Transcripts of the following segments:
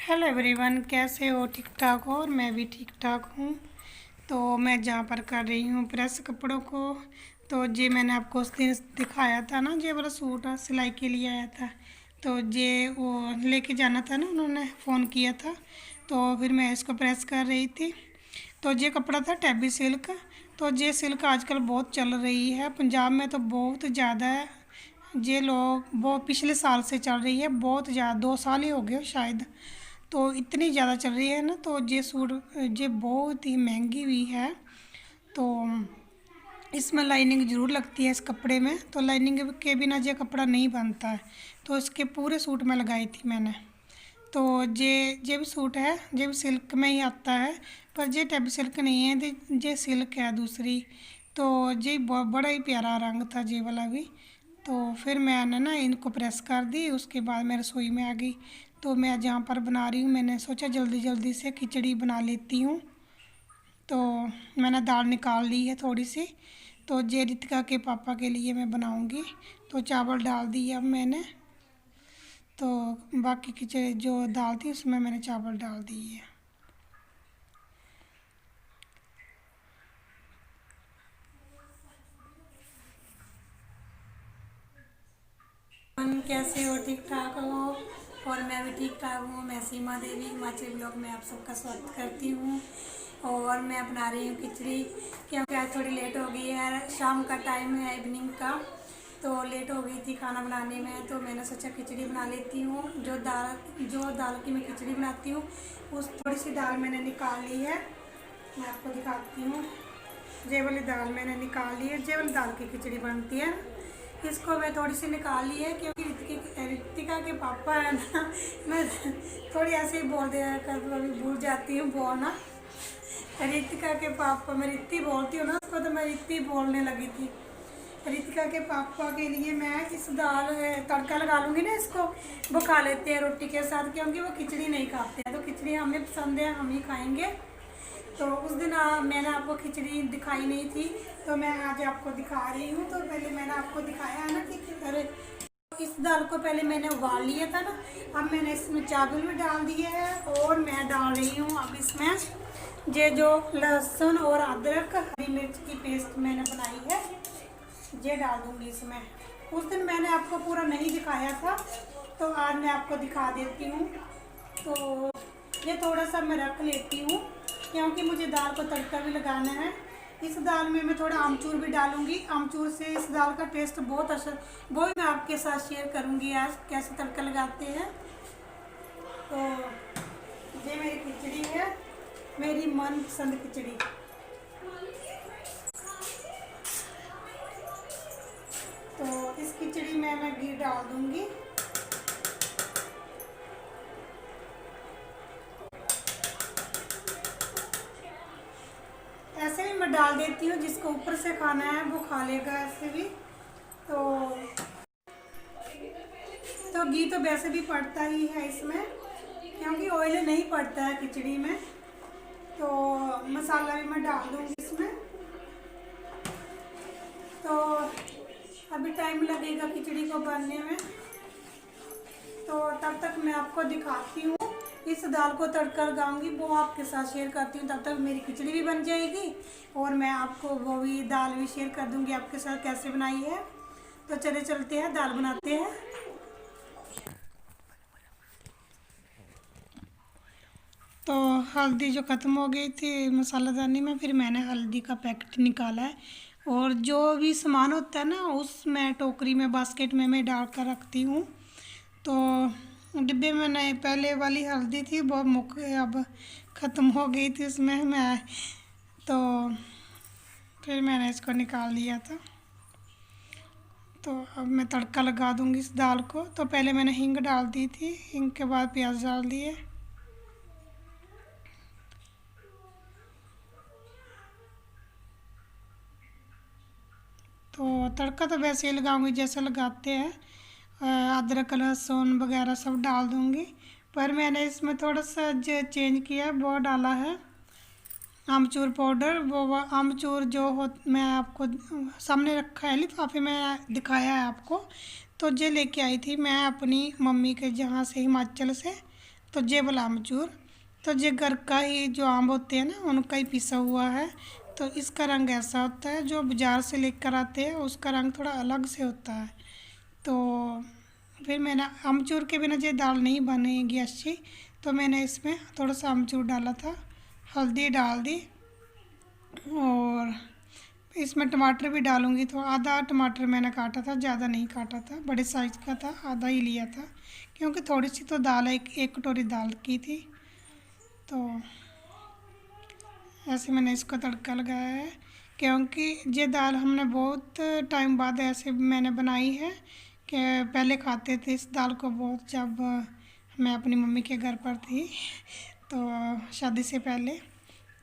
Hello everyone, कैसे हो? ठीक ठाक हो? और मैं भी ठीक ठाक हूँ। तो मैं जहाँ पर कर रही हूँ प्रेस कपड़ों को। तो ये मैंने आपको उस दिन दिखाया था ना, ये वाला सूट सिलाई के लिए आया था। तो ये वो लेके जाना था ना, उन्होंने फ़ोन किया था। तो फिर मैं इसको प्रेस कर रही थी। तो ये कपड़ा था टैबी सिल्क। तो ये सिल्क आजकल बहुत चल रही है पंजाब में, तो बहुत ज़्यादा है। ये लोग वो पिछले साल से चल रही है, बहुत ज़्यादा 2 साल ही हो गए शायद। तो इतनी ज़्यादा चल रही है ना, तो ये सूट ये बहुत ही महंगी हुई है। तो इसमें लाइनिंग ज़रूर लगती है इस कपड़े में, तो लाइनिंग के बिना ये कपड़ा नहीं बनता है। तो इसके पूरे सूट में लगाई थी मैंने। तो ये भी सूट है, ये भी सिल्क में ही आता है। पर ये टैब सिल्क नहीं है, ये सिल्क है दूसरी। तो ये बहुत बड़ा ही प्यारा रंग था ये वाला भी। तो फिर मैंने ना इनको प्रेस कर दी, उसके बाद मैं रसोई में आ गई। तो मैं जहाँ पर बना रही हूँ, मैंने सोचा जल्दी जल्दी से खिचड़ी बना लेती हूँ। तो मैंने दाल निकाल ली है थोड़ी सी। तो ये रितिका के पापा के लिए मैं बनाऊँगी। तो चावल डाल दिए अब मैंने। तो बाकी खिचड़ी जो दाल थी उसमें मैंने चावल डाल दिए। कैसे हो? ठीक ठाक हो? और मैं भी ठीक ठाक हूँ। मैं सीमा देवी हिमाचल ब्लॉग में आप सबका स्वागत करती हूँ। और मैं बना रही हूँ खिचड़ी, क्योंकि आज थोड़ी लेट हो गई है। शाम का टाइम है, इवनिंग का। तो लेट हो गई थी खाना बनाने में, तो मैंने सोचा खिचड़ी बना लेती हूँ। जो दाल की मैं खिचड़ी बनाती हूँ, उस थोड़ी सी दाल मैंने निकाल ली है। मैं आपको दिखाती हूँ। ये वाली दाल मैंने निकाल ली है, ये वाली दाल की खिचड़ी बनती है। इसको मैं थोड़ी सी निकाल ली है, क्योंकि रितिका के पापा है ना, मैं थोड़ी ऐसे ही बोल दिया कर, कभी भूल जाती हूँ बोलना। रितिका के पापा, मैं रित्ती बोलती हूँ ना उसको, तो मैं रित्ती बोलने लगी थी। रितिका के पापा के लिए मैं इस दाल तड़का लगा लूँगी ना इसको। वो खा लेते हैं रोटी के साथ, क्योंकि वो खिचड़ी नहीं खाते हैं। तो खिचड़ी हमें पसंद है, हम ही खाएंगे। तो उस दिन मैंने आपको खिचड़ी दिखाई नहीं थी, तो मैं आज आपको दिखा रही हूँ। तो पहले मैंने आपको दिखाया है ना कि अरे, इस दाल को पहले मैंने उबाल लिया था ना। अब मैंने इसमें चावल भी डाल दिए हैं, और मैं डाल रही हूँ अब इसमें ये जो लहसुन और अदरक हरी मिर्च की पेस्ट मैंने बनाई है, ये डाल दूँगी इसमें। उस दिन मैंने आपको पूरा नहीं दिखाया था, तो आज मैं आपको दिखा देती हूँ। तो ये थोड़ा सा मैं रख लेती हूँ, क्योंकि मुझे दाल को तड़का भी लगाना है। इस दाल में मैं थोड़ा आमचूर भी डालूंगी। आमचूर से इस दाल का टेस्ट बहुत अच्छा, वो भी मैं आपके साथ शेयर करूंगी आज कैसे तड़का लगाते हैं। तो ये मेरी खिचड़ी है, मेरी मनपसंद खिचड़ी। तो इस खिचड़ी में मैं घी डाल दूंगी। ऐसे भी मैं डाल देती हूँ, जिसको ऊपर से खाना है वो खा लेगा ऐसे भी। तो घी तो वैसे भी पड़ता ही है इसमें, क्योंकि ऑयल नहीं पड़ता है खिचड़ी में। तो मसाला भी मैं डाल दूँगी इसमें। तो अभी टाइम लगेगा खिचड़ी को बनने में, तो तब तक मैं आपको दिखाती हूँ। इस दाल को तड़का लगाऊंगी, वो आपके साथ शेयर करती हूँ। तब तक मेरी खिचड़ी भी बन जाएगी, और मैं आपको वो भी दाल भी शेयर कर दूँगी आपके साथ कैसे बनाई है। तो चले चलते हैं, दाल बनाते हैं। तो हल्दी जो ख़त्म हो गई थी मसालादानी में, फिर मैंने हल्दी का पैकेट निकाला है। और जो भी सामान होता है ना, उसमें टोकरी में बास्केट में मैं डाल कर रखती हूँ। तो डिब्बे में नहीं, पहले वाली हल्दी थी वो मुक अब ख़त्म हो गई थी उसमें मैं। तो फिर मैंने इसको निकाल दिया था। तो अब मैं तड़का लगा दूँगी इस दाल को। तो पहले मैंने हींग डाल दी थी, हींग के बाद प्याज डाल दिए। तो तड़का तो वैसे ही लगाऊंगी जैसे लगाते हैं, अदरक लहसुन वगैरह सब डाल दूंगी। पर मैंने इसमें थोड़ा सा जो चेंज किया है वो डाला है आमचूर पाउडर। वो आमचूर जो हो मैं आपको सामने रखा है लिफाफे में दिखाया है आपको। तो ये लेके आई थी मैं अपनी मम्मी के जहाँ से, हिमाचल से। तो ये वाला आमचूर, तो ये घर का ही जो आम होते हैं ना उनका ही पिसा हुआ है। तो इसका रंग ऐसा होता है, जो बाज़ार से लेकर आते हैं उसका रंग थोड़ा अलग से होता है। तो फिर मैंने आमचूर के बिना ये दाल नहीं बनेगी अच्छी, तो मैंने इसमें थोड़ा सा आमचूर डाला था, हल्दी डाल दी, और इसमें टमाटर भी डालूँगी। तो आधा टमाटर मैंने काटा था, ज़्यादा नहीं काटा था, बड़े साइज़ का था, आधा ही लिया था, क्योंकि थोड़ी सी तो दाल एक कटोरी दाल की थी। तो ऐसे मैंने इसको तड़का लगाया है, क्योंकि ये दाल हमने बहुत टाइम बाद ऐसे मैंने बनाई है कि पहले खाते थे इस दाल को बहुत, जब मैं अपनी मम्मी के घर पर थी तो शादी से पहले,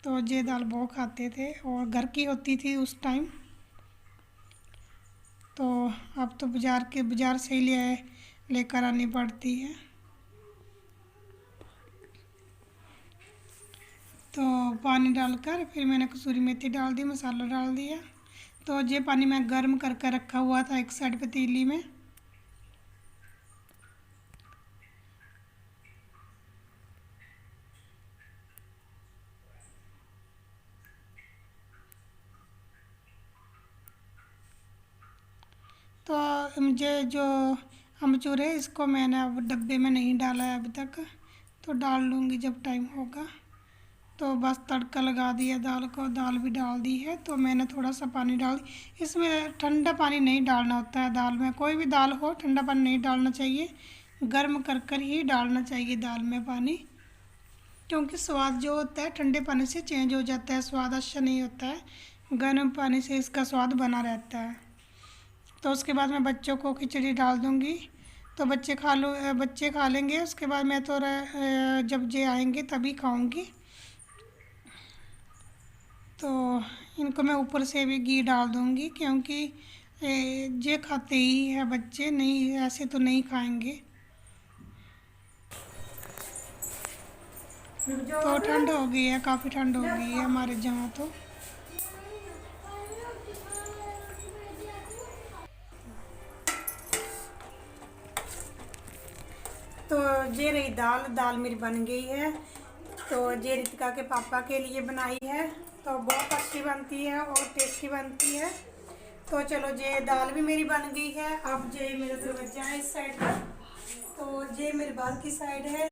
तो ये दाल बहुत खाते थे और घर की होती थी उस टाइम। तो अब तो बाज़ार से ही लेकर आनी पड़ती है। तो पानी डालकर फिर मैंने कसूरी मेथी डाल दी, मसाला डाल दिया। तो ये पानी मैं गर्म करके रखा हुआ था एक साइड पतीली में। तो मुझे जो अमचूर है इसको मैंने अब डब्बे में नहीं डाला है अभी तक, तो डाल लूँगी जब टाइम होगा। तो बस तड़का लगा दिया दाल को, दाल भी डाल दी है। तो मैंने थोड़ा सा पानी डाल, इसमें ठंडा पानी नहीं डालना होता है दाल में, कोई भी दाल हो ठंडा पानी नहीं डालना चाहिए, गर्म कर कर ही डालना चाहिए दाल में पानी, क्योंकि स्वाद जो होता है ठंडे पानी से चेंज हो जाता है, स्वाद अच्छा नहीं होता है, गर्म पानी से इसका स्वाद बना रहता है। तो उसके बाद मैं बच्चों को खिचड़ी डाल दूँगी, तो बच्चे खा लेंगे। उसके बाद मैं तो जब जे आएंगे तभी खाऊंगी। तो इनको मैं ऊपर से भी घी डाल दूँगी, क्योंकि ये खाते ही है बच्चे, नहीं ऐसे तो नहीं खाएंगे। तो ठंड हो गई है, काफ़ी ठंड हो गई है हमारे जहाँ तो ये रही दाल मेरी बन गई है। तो ये रितिका के पापा के लिए बनाई है, तो बहुत अच्छी बनती है और टेस्टी बनती है। तो चलो ये दाल भी मेरी बन गई है। अब ये मेरा दरवाजा है इस साइड का, तो ये मेरे बाहर की साइड है।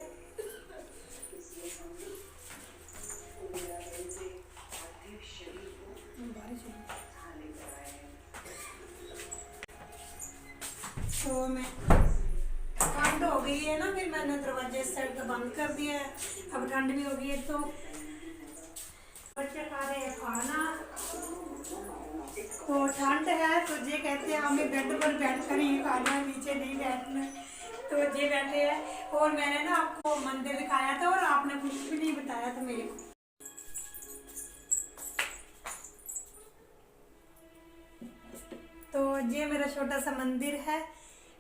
तो मैं ठंड हो गई है ना, फिर मैंने दरवाजे इस साइड का बंद कर दिया है। अब ठंड भी हो गई है, तो बच्चे खा रहे हैं खाना। तो ठंड है तो ये कहते हैं हमें बेड पर बैठ कर ही खाना है, नीचे नहीं बैठना। तो ये बैठे हैं, और मैंने ना आपको मंदिर दिखाया था और आपने कुछ भी नहीं बताया था मेरे को। तो ये मेरा छोटा सा मंदिर है,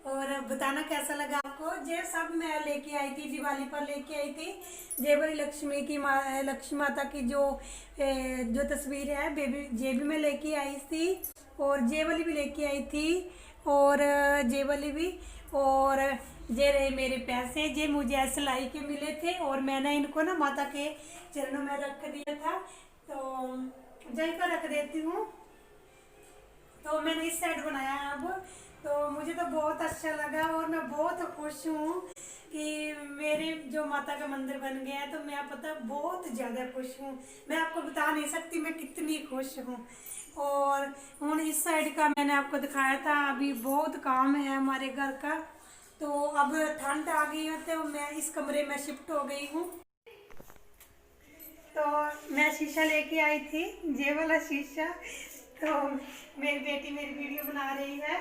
और बताना कैसा लगा आपको। ये सब मैं लेके आई थी, दिवाली पर लेके आई थी। जय बड़ी लक्ष्मी की लक्ष्मी माता की जो तस्वीर है बेबी, ये भी मैं लेके आई थी, और ये वाली भी लेके आई थी, और ये वाली भी। और ये रहे मेरे पैसे, ये मुझे सिलाई के मिले थे, और मैंने इनको ना माता के चरणों में रख दिया था। तो जय का रख देती हूँ। तो मैंने इस साइड बनाया है अब। तो मुझे तो बहुत अच्छा लगा, और मैं बहुत खुश हूँ कि मेरे जो माता का मंदिर बन गया है। तो मैं पता बहुत ज़्यादा खुश हूँ, मैं आपको बता नहीं सकती मैं कितनी खुश हूँ। और हूँ इस साइड का मैंने आपको दिखाया था, अभी बहुत काम है हमारे घर का। तो अब ठंड आ गई है, तो मैं इस कमरे में शिफ्ट हो गई हूँ। तो मैं शीशा लेके आई थी, ये वाला शीशा। तो मेरी बेटी मेरी वीडियो बना रही है,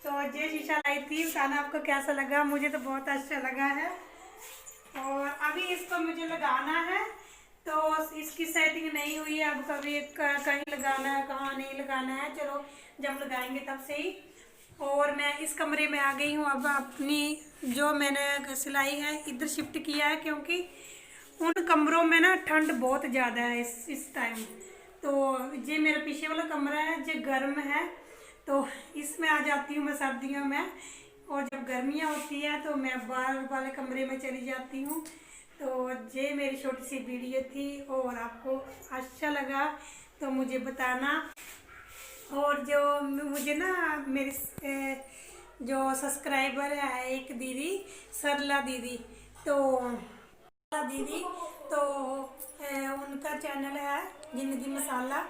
तो ये शीशा लाई थी। बताना आपको कैसा लगा, मुझे तो बहुत अच्छा लगा है। और अभी इसको मुझे लगाना है, तो इसकी सेटिंग नहीं हुई है, अब कभी कहीं लगाना है कहाँ नहीं लगाना है, चलो जब लगाएंगे तब से ही। और मैं इस कमरे में आ गई हूँ, अब अपनी जो मैंने सिलाई है इधर शिफ्ट किया है, क्योंकि उन कमरों में ना ठंड बहुत ज़्यादा है इस टाइम। तो ये मेरा पीछे वाला कमरा है, जो गर्म है, तो इसमें आ जाती हूँ मैं सर्दियों में। और जब गर्मियाँ होती है तो मैं बाहर वाले कमरे में चली जाती हूँ। तो ये मेरी छोटी सी वीडियो थी और आपको अच्छा लगा तो मुझे बताना। और जो मुझे ना मेरे जो सब्सक्राइबर है एक दीदी, सरला दीदी, तो दीदी तो उनका चैनल है जिंदगी मसाला।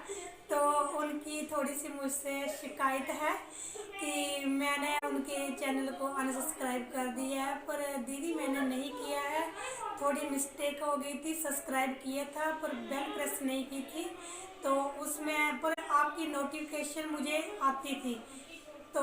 तो उनकी थोड़ी सी मुझसे शिकायत है कि मैंने उनके चैनल को अनसब्सक्राइब कर दिया है, पर दीदी मैंने नहीं किया है, थोड़ी मिस्टेक हो गई थी। सब्सक्राइब किया था पर बेल प्रेस नहीं की थी, तो उसमें पर आपकी नोटिफिकेशन मुझे आती थी, तो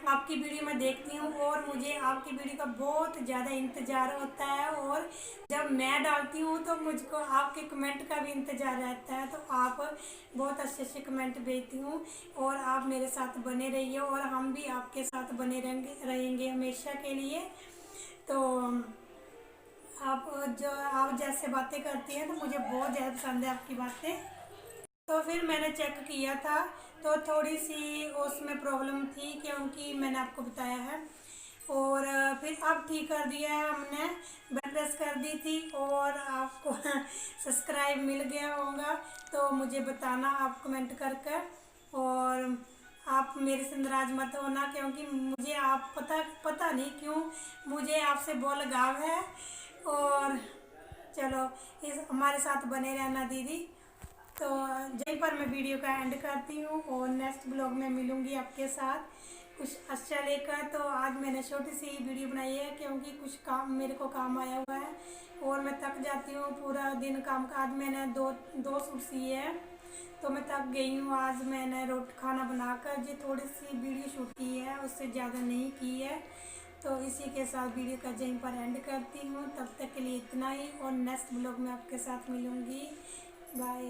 आपकी वीडियो मैं देखती हूँ और मुझे आपकी वीडियो का बहुत ज़्यादा इंतज़ार होता है। और जब मैं डालती हूँ तो मुझको आपके कमेंट का भी इंतज़ार रहता है, तो आप बहुत अच्छे अच्छे कमेंट भेजती हूँ और आप मेरे साथ बने रहिए और हम भी आपके साथ बने रहेंगे हमेशा के लिए। तो आप जैसे बातें करती हैं तो मुझे बहुत ज़्यादा पसंद है आपकी बातें। तो फिर मैंने चेक किया था तो थोड़ी सी उसमें प्रॉब्लम थी, क्योंकि मैंने आपको बताया है। और फिर अब ठीक कर दिया है हमने, बेल प्रेस कर दी थी और आपको सब्सक्राइब मिल गया होगा, तो मुझे बताना आप कमेंट करके। और आप मेरे से नाराज मत होना, क्योंकि मुझे आप पता नहीं क्यों मुझे आपसे बहुत लगाव है। और चलो इस हमारे साथ बने रहना दीदी। तो यहीं पर मैं वीडियो का एंड करती हूँ और नेक्स्ट ब्लॉग में मिलूँगी आपके साथ कुछ अच्छा लेकर। तो आज मैंने छोटी सी वीडियो बनाई है क्योंकि कुछ काम मेरे को काम आया हुआ है और मैं थक जाती हूँ पूरा दिन काम का। आज मैंने दो सूट सिए हैं तो मैं थक गई हूँ। आज मैंने रोटी खाना बनाकर जो थोड़ी सी वीडियो शूट की है, उससे ज़्यादा नहीं की है। तो इसी के साथ वीडियो का यहीं पर एंड करती हूँ। तब तक के लिए इतना ही और नेक्स्ट ब्लॉग में आपके साथ मिलूँगी। बाय।